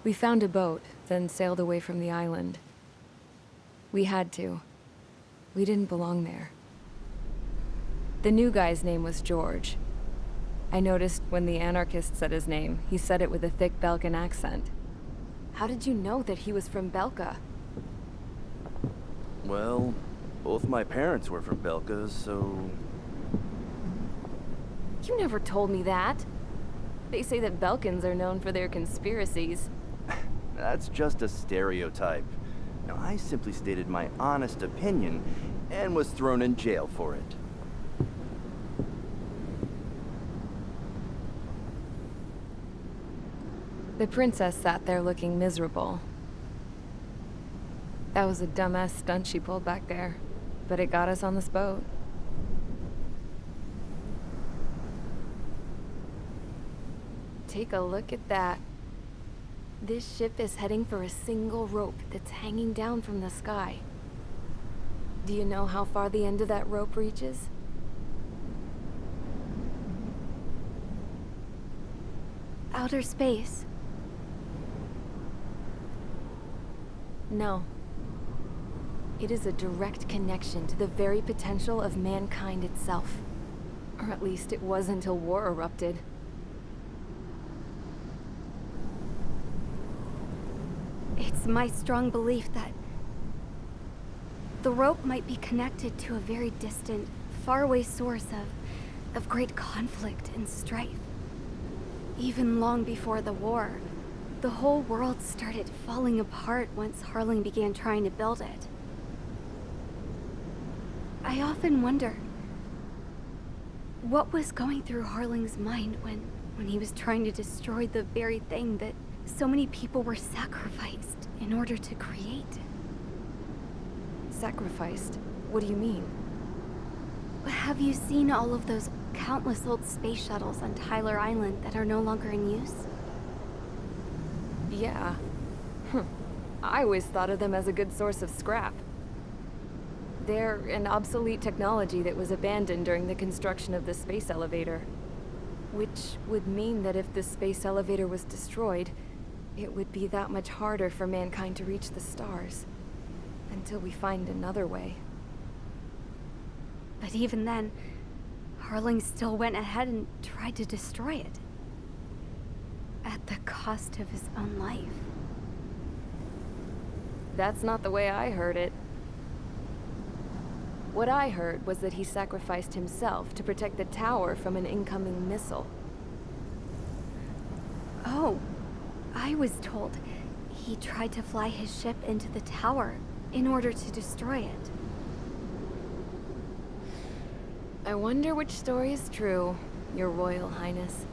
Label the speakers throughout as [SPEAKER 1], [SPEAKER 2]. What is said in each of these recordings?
[SPEAKER 1] We found a boat, then sailed away from the island. We had to. We didn't belong there. The new guy's name was George. I noticed when the anarchist said his name, he said it with a thick Belkan accent. How did you know that he was from Belka?
[SPEAKER 2] Well, both my parents were from Belka, so...
[SPEAKER 1] You never told me that. They say that Belkans are known for their conspiracies.
[SPEAKER 2] That's just a stereotype. Now, I simply stated my honest opinion and was thrown in jail for it.
[SPEAKER 1] The princess sat there looking miserable. That was a dumbass stunt she pulled back there, but it got us on this boat. Take a look at that. This ship is heading for a single rope that's hanging down from the sky. Do you know how far the end of that rope reaches?
[SPEAKER 3] Outer space.
[SPEAKER 1] No. It is a direct connection to the very potential of mankind itself. Or at least it was until war erupted.
[SPEAKER 3] It's my strong belief that the rope might be connected to a very distant, faraway source of great conflict and strife. Even long before the war, the whole world started falling apart once Harling began trying to build it. I often wonder what was going through Harling's mind when he was trying to destroy the very thing that so many people were sacrificed in order to create.
[SPEAKER 1] Sacrificed? What do you mean?
[SPEAKER 3] Have you seen all of those countless old space shuttles on Tyler Island that are no longer in use?
[SPEAKER 1] Yeah. I always thought of them as a good source of scrap. They're an obsolete technology that was abandoned during the construction of the space elevator. Which would mean that if the space elevator was destroyed, it would be that much harder for mankind to reach the stars. Until we find another way.
[SPEAKER 3] But even then, Harling still went ahead and tried to destroy it. At the cost of his own life.
[SPEAKER 1] That's not the way I heard it. What I heard was that he sacrificed himself to protect the tower from an incoming missile.
[SPEAKER 3] Oh, I was told he tried to fly his ship into the tower in order to destroy it.
[SPEAKER 1] I wonder which story is true, Your Royal Highness.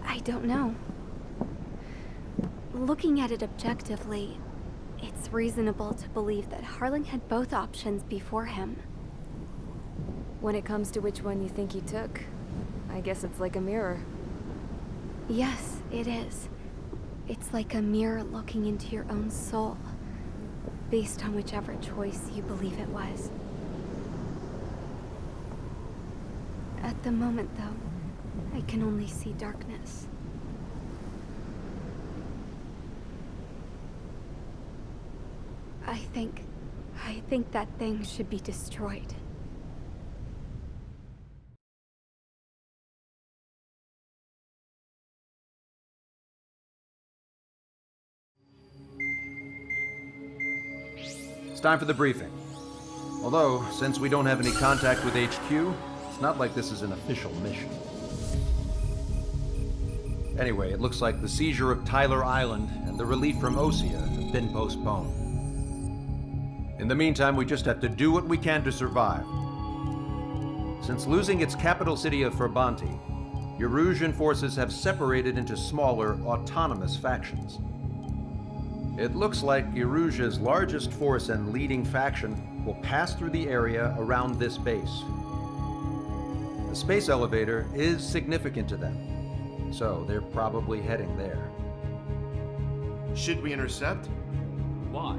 [SPEAKER 3] I don't know. Looking at it objectively, it's reasonable to believe that Harling had both options before him.
[SPEAKER 1] When it comes to which one you think he took, I guess it's like a mirror.
[SPEAKER 3] Yes, it is. It's like a mirror looking into your own soul, based on whichever choice you believe it was. At the moment, though, I can only see darkness. I think that thing should be destroyed.
[SPEAKER 4] It's time for the briefing. Although, since we don't have any contact with HQ, it's not like this is an official mission. Anyway, it looks like the seizure of Tyler Island and the relief from Osea have been postponed. In the meantime, we just have to do what we can to survive. Since losing its capital city of Ferbanti, Erusian forces have separated into smaller, autonomous factions. It looks like Erusia's largest force and leading faction will pass through the area around this base. The space elevator is significant to them, so they're probably heading there.
[SPEAKER 5] Should we intercept?
[SPEAKER 6] Why?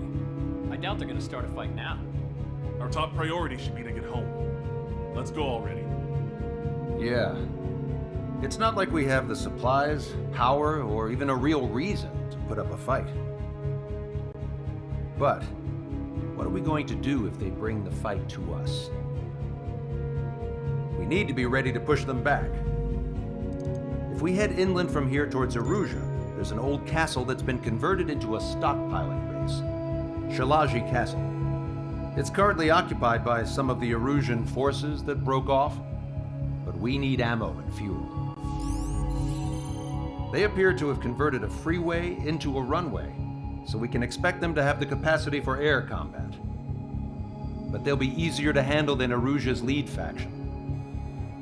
[SPEAKER 6] I doubt they're gonna start a fight now.
[SPEAKER 7] Our top priority should be to get home. Let's go already.
[SPEAKER 4] Yeah. It's not like we have the supplies, power, or even a real reason to put up a fight. But what are we going to do if they bring the fight to us? We need to be ready to push them back. If we head inland from here towards Erusia, there's an old castle that's been converted into a stockpiling base. Shalaji Castle. It's currently occupied by some of the Erusian forces that broke off, but we need ammo and fuel. They appear to have converted a freeway into a runway, so we can expect them to have the capacity for air combat. But they'll be easier to handle than Erusia's lead faction.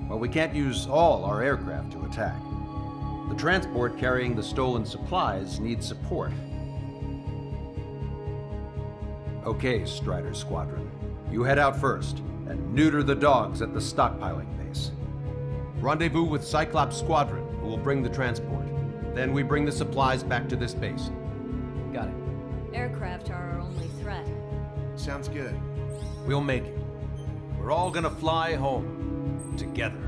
[SPEAKER 4] Well, we can't use all our aircraft to attack. The transport carrying the stolen supplies needs support. Okay, Strider Squadron. You head out first and neuter the dogs at the stockpiling base. Rendezvous with Cyclops Squadron, who will bring the transport. Then we bring the supplies back to this base.
[SPEAKER 6] Got it.
[SPEAKER 1] Aircraft are our only threat.
[SPEAKER 5] Sounds good.
[SPEAKER 4] We'll make it. We're all gonna fly home. Together.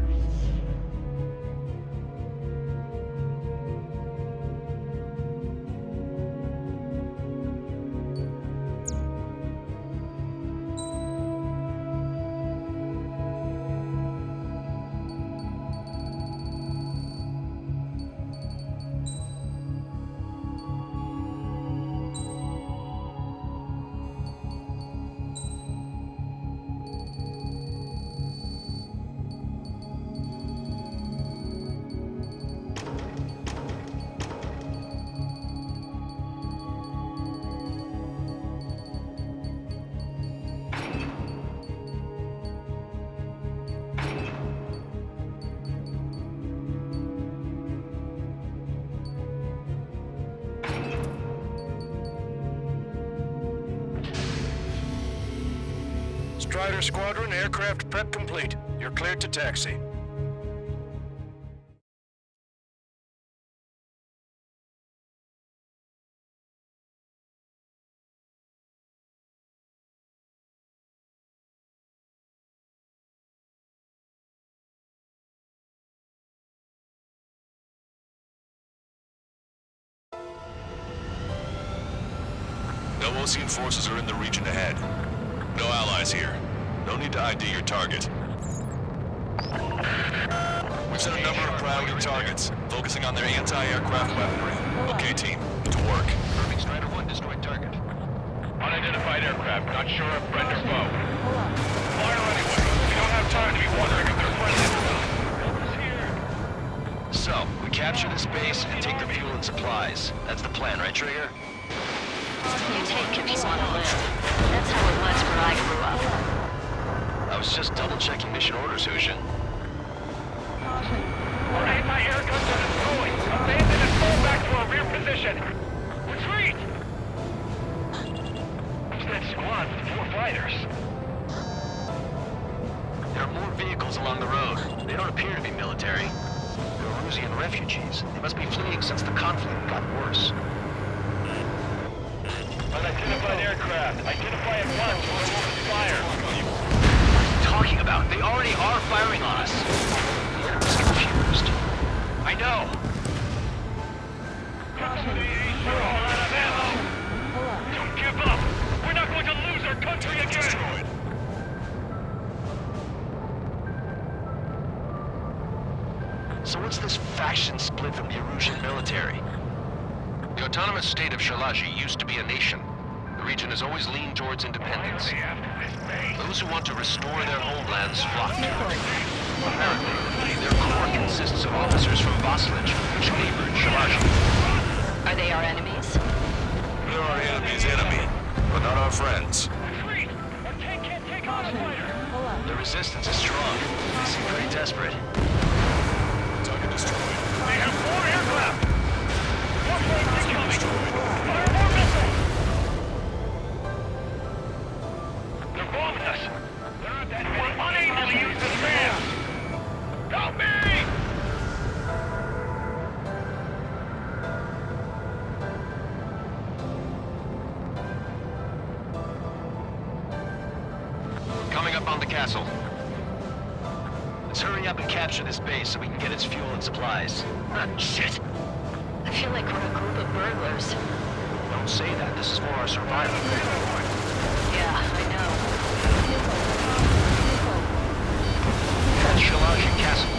[SPEAKER 7] Strider Squadron, aircraft prep complete. You're cleared to taxi.
[SPEAKER 8] No Osean forces are in the region ahead. No allies here. No need to ID your target. We've set a number of priority targets, focusing on their anti-aircraft weaponry. Okay, team, to work.
[SPEAKER 7] Confirming Strider 1 destroyed target. Unidentified aircraft, not sure if friend or foe. Fire anyway. We don't have time to be wondering if they're friendly.
[SPEAKER 8] So, we capture this base and take the fuel and supplies. That's the plan, right, Trigger?
[SPEAKER 9] You take if you want to live. That's how it was where I grew up.
[SPEAKER 8] I was just double-checking mission orders, Hushin.
[SPEAKER 7] Our anti-air guns are destroyed. Abandon and fall back to our rear position. Retreat! Who's that squad with 4 fighters?
[SPEAKER 8] There are more vehicles along the road. They don't appear to be military. They're Erusian refugees. They must be fleeing since the conflict got worse.
[SPEAKER 7] Unidentified aircraft. Identify at once or we'll open fire.
[SPEAKER 8] What are you talking about? They already are firing on us. The enemy's confused.
[SPEAKER 7] I know. We're all out of ammo. Don't give up. We're not going to lose our country again.
[SPEAKER 8] Destroyed. So what's this faction split from the Erusian military?
[SPEAKER 10] The autonomous state of Shalaji used to be a nation. The region has always leaned towards independence. Those who want to restore their homelands flock to it. Apparently, their core consists of officers from Vaslij, which neighbored Shalaji.
[SPEAKER 9] Are they our enemies?
[SPEAKER 8] They're our enemy's enemy, but not our friends.
[SPEAKER 7] Retreat! Our tank can't take on a fighter.
[SPEAKER 8] The resistance is strong. They seem pretty desperate. Target destroyed.
[SPEAKER 7] They have 4 aircraft. More planes incoming. Fire more missiles. They're bombing us. There aren't that many. We're unable to use the trams. Help me!
[SPEAKER 10] Coming up on the castle.
[SPEAKER 8] Let's hurry up and capture this base so we can get its fuel and supplies. Shit!
[SPEAKER 9] I feel like we're a group of burglars.
[SPEAKER 8] Don't say that. This is for our survival.
[SPEAKER 9] Yeah, I know.
[SPEAKER 8] That's Shalashi Castle.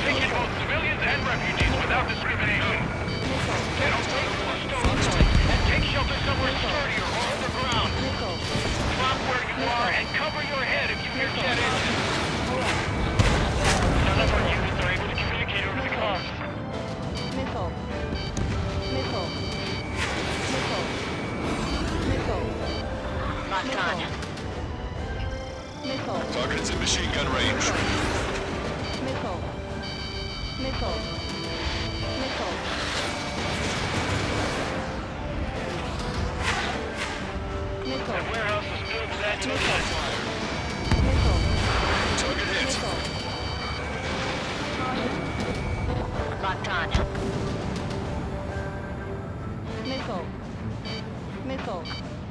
[SPEAKER 7] Taking both civilians and refugees without discrimination. Get a way to a stone point and take shelter somewhere sturdier or underground. Drop where you are and cover your head if you hear jet engines. None of our units are able to communicate over the comms.
[SPEAKER 9] Locked on.
[SPEAKER 10] Target's in machine gun range.
[SPEAKER 7] That warehouse was built with that
[SPEAKER 10] Target hit.
[SPEAKER 9] Locked on.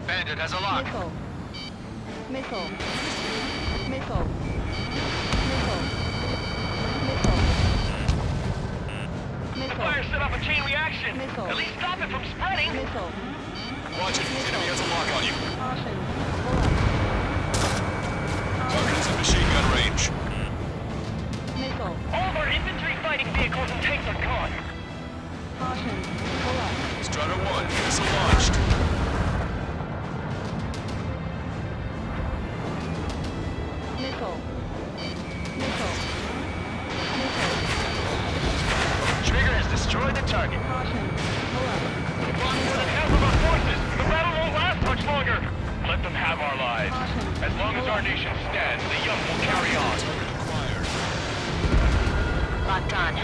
[SPEAKER 8] Bandit has a lock.
[SPEAKER 7] The fire set off a chain reaction. At least stop it from spreading.
[SPEAKER 10] Watch it. Enemy has a lock on you. Target's in machine gun range.
[SPEAKER 7] All of our infantry fighting vehicles and tanks are gone.
[SPEAKER 10] Strider 1, missile launched.
[SPEAKER 8] Trigger has destroyed the target.
[SPEAKER 7] We've lost more than half of our forces. The battle won't last much longer. Let them have our lives. As long as our nation stands, the young will carry on.
[SPEAKER 9] Locked on.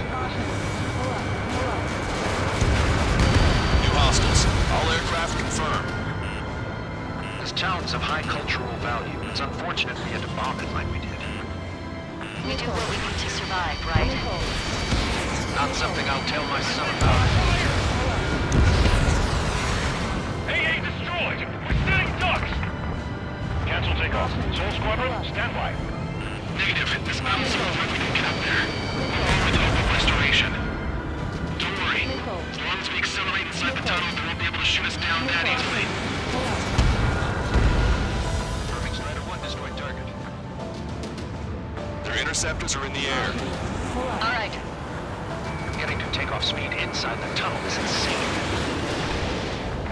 [SPEAKER 10] New hostiles. All aircraft confirmed.
[SPEAKER 8] This town's of high cultural value. It's unfortunate we had to bomb it like we did.
[SPEAKER 9] We do what we need to survive, right?
[SPEAKER 8] Not something I'll tell my son about.
[SPEAKER 7] AA destroyed! We're sitting ducks! Cancel takeoff. Soul Squadron, stand by.
[SPEAKER 10] Negative. This mountain's so quick we can get up there. With hope of restoration. Don't worry. As long as we accelerate inside the tunnel, they won't be able to shoot us down that easily.
[SPEAKER 8] Perfect. Strider 1 destroyed target.
[SPEAKER 10] Their interceptors are in the air.
[SPEAKER 9] All right.
[SPEAKER 8] Getting to takeoff speed inside the tunnel is insane.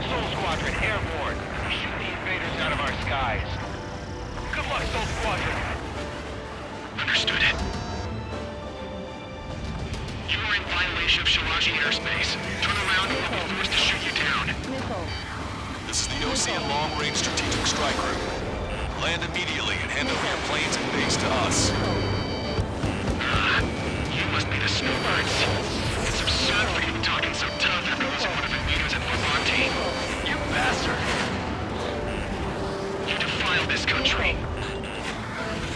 [SPEAKER 7] Soul Squadron, airborne. Shoot the invaders out of our skies. Good luck, Soul Squadron.
[SPEAKER 10] Understood. You are in violation of Shalashi airspace. Turn around or we'll be forced to shoot you down. This is the OCN Long-Range Strategic Strike Group. Land immediately and hand over your planes and base to us. You must be the snowbirds. It's absurd for you talking so tough after losing one of your leaders at Levante. You bastard! You defile this country.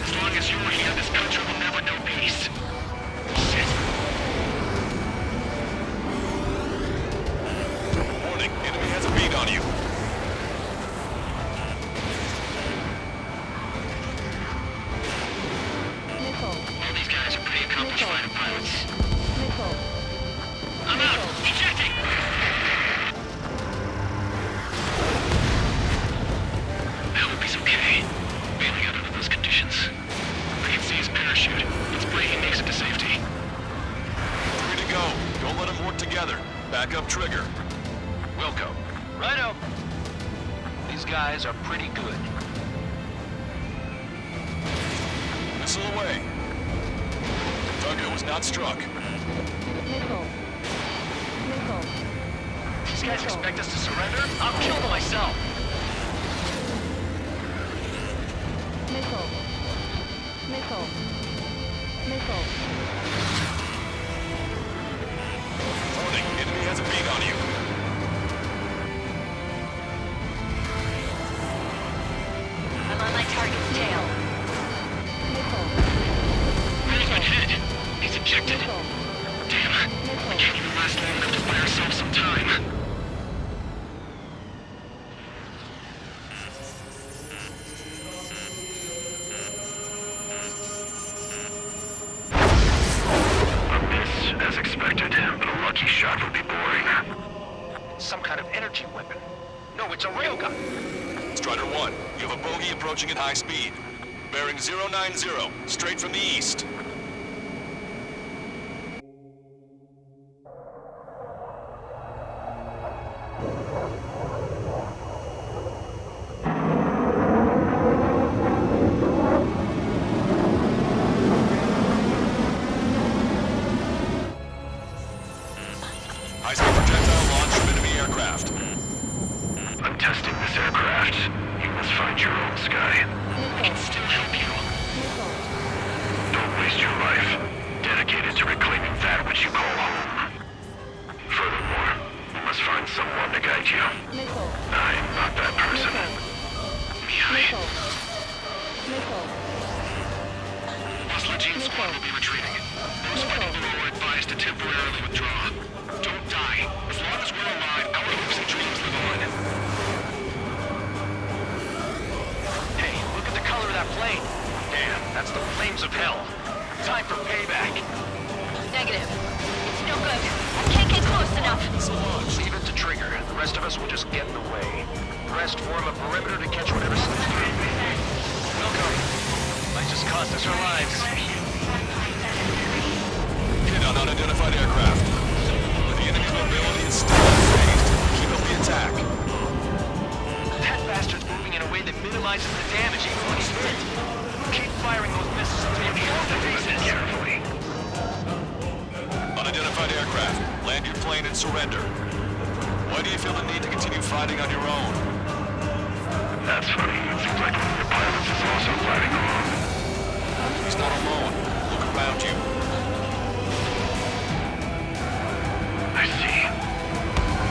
[SPEAKER 10] As long as you're here, this country will never know peace. Shit. Warning, enemy has a beat on you. All these guys are pretty accomplished fighter pilots. I'm out! Ejecting! I hope he's okay. Bailing out under those conditions. I can see his parachute. Let's pray he makes it to safety. 3 to go. Don't let them work together. Back up trigger. Wilco.
[SPEAKER 8] Righto. These guys are pretty good.
[SPEAKER 10] Missile away. Target was not struck.
[SPEAKER 8] These guys expect us to surrender? I'll kill them myself.
[SPEAKER 10] Warning, enemy has a beat on you.
[SPEAKER 9] I'm on my target's tail.
[SPEAKER 10] He's been hit. He's ejected. Damn. We can't even last long enough to buy ourselves some time.
[SPEAKER 8] It's a railgun.
[SPEAKER 10] Strider 1, you have a bogey approaching at high speed. Bearing 090, straight from the east. High-speed projectile launch from enemy aircraft.
[SPEAKER 7] I'm testing this aircraft. You must find your own sky. I can still help you. Don't waste your life. Dedicated to reclaiming that which you call home. Furthermore, you must find someone to guide you. I am not that person. Beehive.
[SPEAKER 10] Hostile team squad will be retreating. Those fighting below are advised to temporarily withdraw. Don't die. As long as we're alive, our hopes and dreams live on.
[SPEAKER 8] Hey, look at the color of that plane. Damn, that's the flames of hell. Time for payback.
[SPEAKER 9] Negative. It's no good. I can't get close enough.
[SPEAKER 8] So launch. Leave it to Trigger. The rest of us will just get in the way. The rest form a perimeter to catch whatever slips through. Welcome. Might just cost us our lives.
[SPEAKER 10] Hit on unidentified aircraft. The enemy's mobility is still unfazed. Keep up the attack.
[SPEAKER 8] That bastard's moving in a way that minimizes the damage even when he's hit. Keep firing those missiles until you blow the faces.
[SPEAKER 7] Carefully.
[SPEAKER 10] Unidentified aircraft. Land your plane and surrender. Why do you feel the need to continue fighting on your own?
[SPEAKER 7] That's funny. It seems like one of your pilots is also fighting along.
[SPEAKER 10] He's not alone. Look around you.
[SPEAKER 7] I see.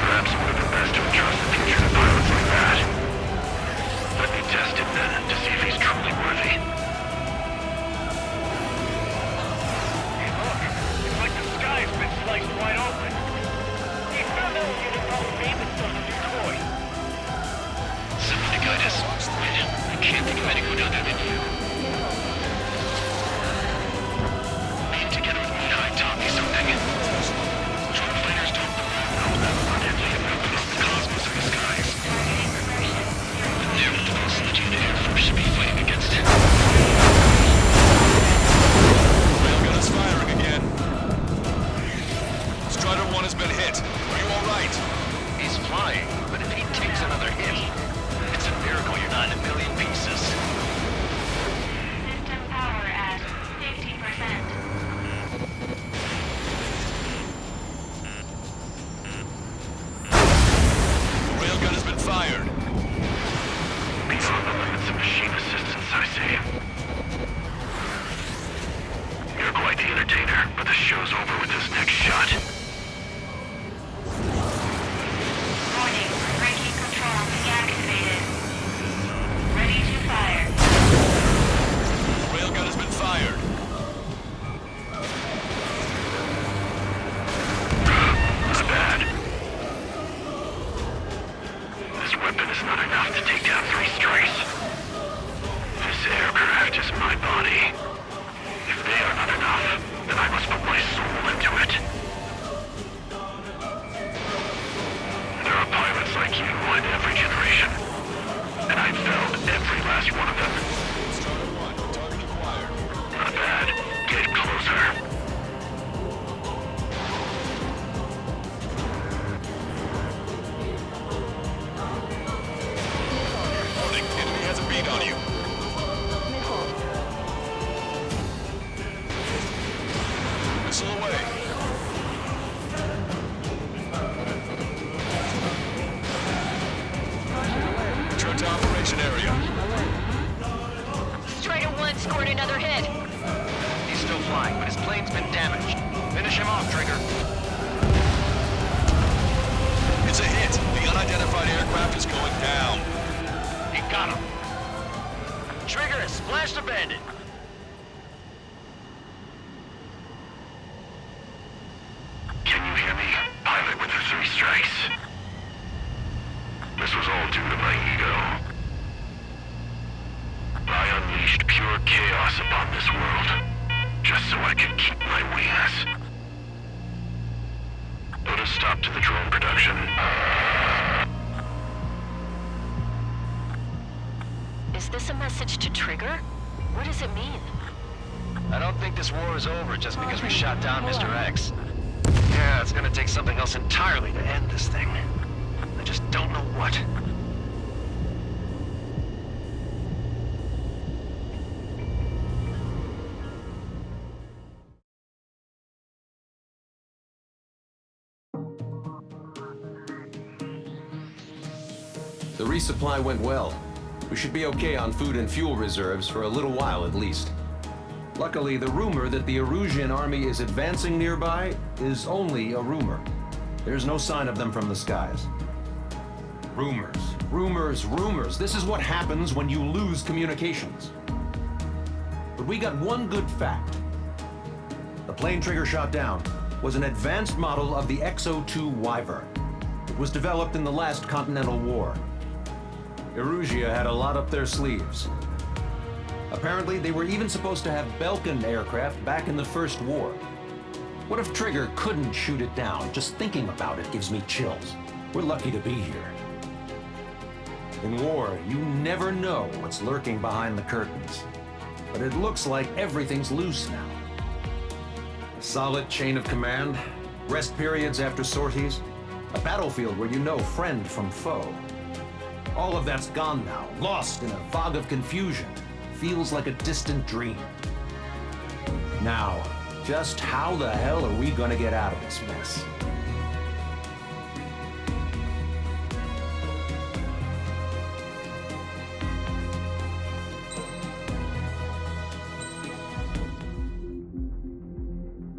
[SPEAKER 7] Perhaps it would have been best to entrust the future to pilots like that. Let me test him then, to see if he's truly worthy. Hey, look! It's like the sky's been sliced wide open. The experimental unit probably made this stuff a new toy. Somebody guide us. Wait, I can't think of any good other than you. Being together with Beehive taught me something. Translators don't know that about it. They have not been on the cosmos of the skies. But they're the most legit Air Force should be fighting against it.
[SPEAKER 10] Railgun is firing again. Strider 1 has been hit. Are you alright?
[SPEAKER 8] He's flying, but if he takes another hit, it's a miracle you're not in a million pieces.
[SPEAKER 9] System power at 50%.
[SPEAKER 10] Railgun has been fired.
[SPEAKER 7] Beyond the limits of machine assistance, I see. You're quite the entertainer, but the show's over with this next shot.
[SPEAKER 9] Warning. Braking control deactivated. Ready to fire.
[SPEAKER 10] Railgun has been fired.
[SPEAKER 7] Not bad. This weapon is not enough to take down 3 strikes. This aircraft is my body. If they are not enough, then I must put my soul into it. There are pilots like you in every generation. And I've felled every last one of them.
[SPEAKER 10] Strider 1, target acquired.
[SPEAKER 7] Not bad. Get closer.
[SPEAKER 10] Warning, enemy has a beat on you. Missile away. Return to operation area.
[SPEAKER 9] Strider 1 scored another hit.
[SPEAKER 8] He's still flying, but his plane's been damaged. Finish him off, Trigger.
[SPEAKER 10] It's a hit. The unidentified aircraft is going down.
[SPEAKER 8] You got him. Trigger has splashed a bandit.
[SPEAKER 7] Can you hear me? Pilot with the 3 strikes. This was all due to my ego. I unleashed pure chaos upon this world, just so I could keep my wings. Put a stop to the drone production.
[SPEAKER 9] Is this a message to Trigger? What does it mean?
[SPEAKER 8] I don't think this war is over just because we shot down Mr. X. Yeah, it's gonna take something else entirely to end this thing. I just don't know what.
[SPEAKER 4] The resupply went well. We should be okay on food and fuel reserves for a little while at least. Luckily, the rumor that the Erusian army is advancing nearby is only a rumor. There's no sign of them from the skies. Rumors, rumors, rumors. This is what happens when you lose communications. But we got one good fact. The plane Trigger shot down was an advanced model of the XO-2 Wyvern. It was developed in the last Continental War. Erusia had a lot up their sleeves. Apparently, they were even supposed to have Belkin aircraft back in the First War. What if Trigger couldn't shoot it down? Just thinking about it gives me chills. We're lucky to be here. In war, you never know what's lurking behind the curtains. But it looks like everything's loose now. A solid chain of command, rest periods after sorties, a battlefield where you know friend from foe. All of that's gone now, lost in a fog of confusion. Feels like a distant dream. Now, just how the hell are we gonna get out of this mess?